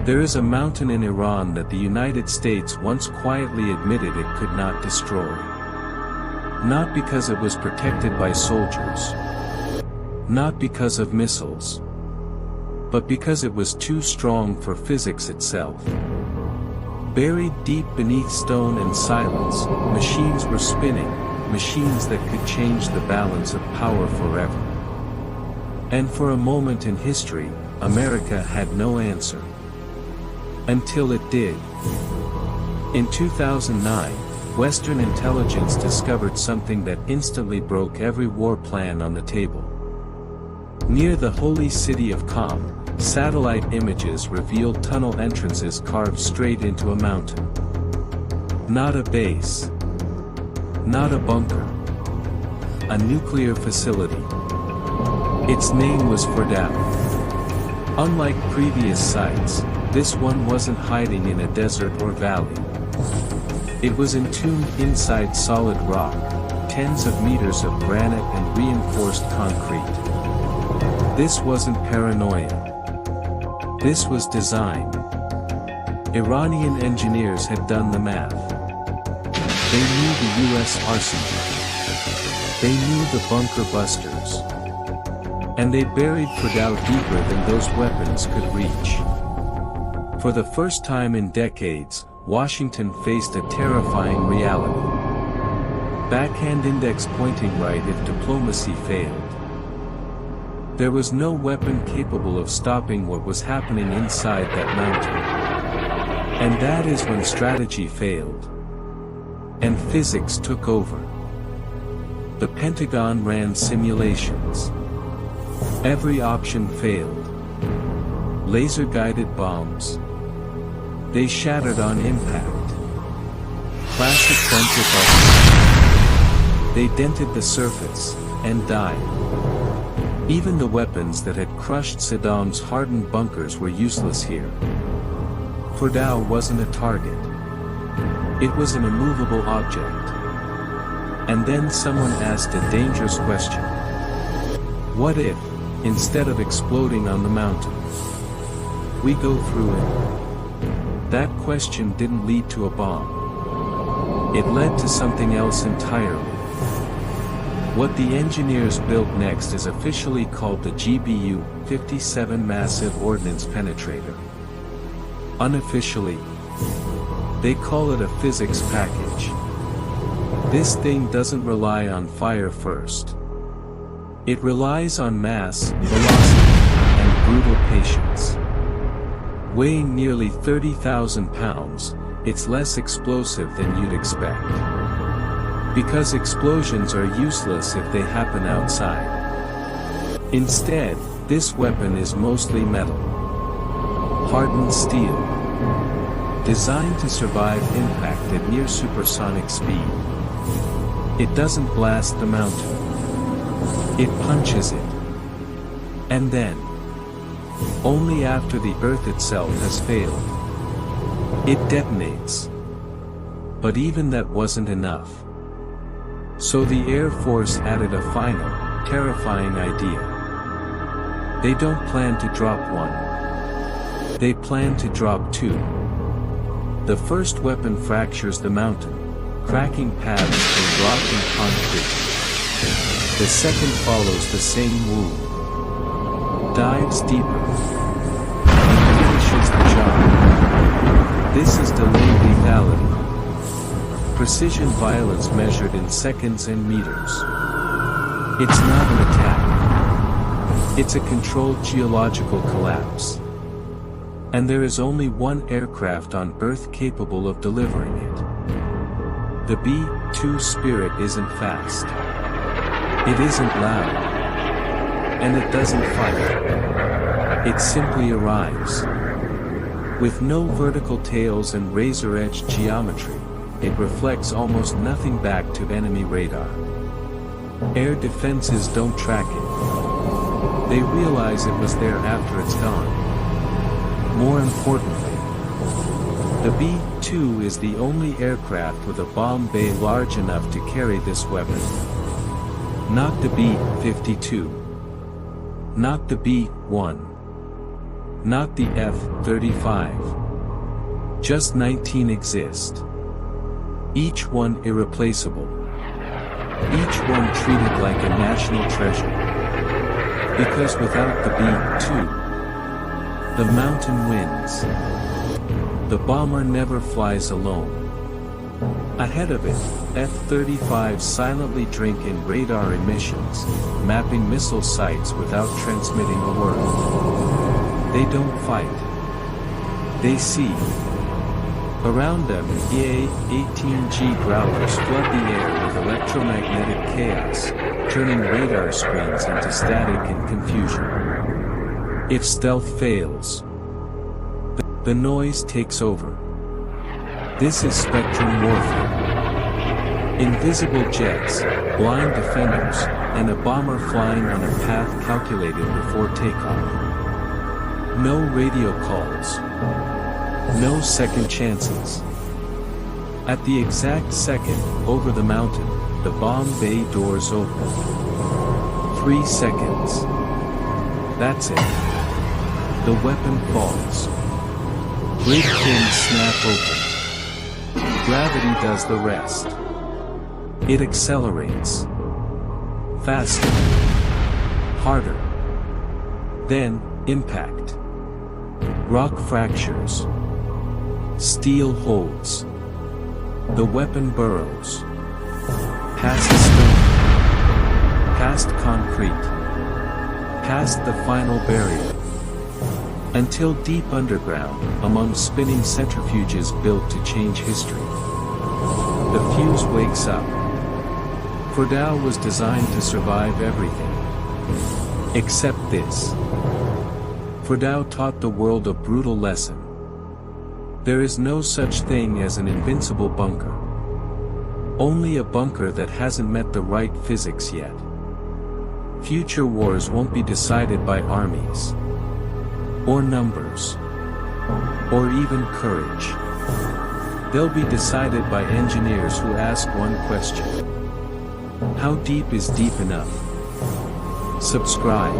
There is a mountain in Iran that the United States once quietly admitted it could not destroy. Not because it was protected by soldiers. Not because of missiles. But because it was too strong for physics itself. Buried deep beneath stone and silence, machines were spinning, machines that could change the balance of power forever. And for a moment in history, America had no answer. Until it did. In 2009, Western intelligence discovered something that instantly broke every war plan on the table. Near the holy city of Qom, satellite images revealed tunnel entrances carved straight into a mountain. Not a base. Not a bunker. A nuclear facility. Its name was Fordow. Unlike previous sites, this one wasn't hiding in a desert or valley. It was entombed inside solid rock, tens of meters of granite and reinforced concrete. This wasn't paranoia. This was design. Iranian engineers had done the math. They knew the US arsenal. They knew the bunker busters. And they buried Fordow deeper than those weapons could reach. For the first time in decades, Washington faced a terrifying reality. Backhand index pointing right if diplomacy failed. There was no weapon capable of stopping what was happening inside that mountain. And that is when strategy failed. And physics took over. The Pentagon ran simulations. Every option failed. Laser-guided bombs. They shattered on impact. Classic bunker busters. They dented the surface, and died. Even the weapons that had crushed Saddam's hardened bunkers were useless here. Fordow wasn't a target. It was an immovable object. And then someone asked a dangerous question. What if, instead of exploding on the mountain, we go through it? That question didn't lead to a bomb. It led to something else entirely. What the engineers built next is officially called the GBU-57 Massive Ordnance Penetrator. Unofficially, they call it a physics package. This thing doesn't rely on fire first. It relies on mass, velocity, and brutal patience. Weighing nearly 30,000 pounds, it's less explosive than you'd expect. Because explosions are useless if they happen outside. Instead, this weapon is mostly metal. Hardened steel. Designed to survive impact at near supersonic speed. It doesn't blast the mountain. It punches it. And then, only after the Earth itself has failed, it detonates. But even that wasn't enough. So the Air Force added a final, terrifying idea. They don't plan to drop one. They plan to drop two. The first weapon fractures the mountain, cracking paths through rock and concrete. The second follows the same wound. Dives deeper. And finishes the job. This is delayed lethality. Precision violence measured in seconds and meters. It's not an attack. It's a controlled geological collapse. And there is only one aircraft on Earth capable of delivering it. The B-2 Spirit isn't fast. It isn't loud. And it doesn't fight. It simply arrives. With no vertical tails and razor-edged geometry, it reflects almost nothing back to enemy radar. Air defenses don't track it. They realize it was there after it's gone. More importantly, the B-2 is the only aircraft with a bomb bay large enough to carry this weapon. Not the B-52. Not the B-1. not the F-35. Just 19 exist. Each one irreplaceable. Each one treated like a national treasure. Because without the B-2, the mountain wins. The bomber never flies alone. Ahead of it, F-35s silently drink in radar emissions, mapping missile sites without transmitting a word. They don't fight. They see. Around them, EA-18G Growlers flood the air with electromagnetic chaos, turning radar screens into static and confusion. If stealth fails, the noise takes over. This is spectrum warfare. Invisible jets, blind defenders, and a bomber flying on a path calculated before takeoff. No radio calls. No second chances. At the exact second, over the mountain, the bomb bay doors open. 3 seconds. That's it. The weapon falls. Great fins snap open. Gravity does the rest. It accelerates. Faster. Harder. Then, impact. Rock fractures. Steel holds. The weapon burrows. Past stone. Past concrete. Past the final barrier. Until deep underground, among spinning centrifuges built to change history. The fuse wakes up. Fordow was designed to survive everything. Except this. Fordow taught the world a brutal lesson. There is no such thing as an invincible bunker. Only a bunker that hasn't met the right physics yet. Future wars won't be decided by armies. Or numbers. Or even courage. They'll be decided by engineers who ask one question. How deep is deep enough? Subscribe.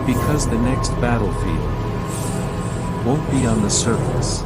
Because the next battlefield won't be on the surface.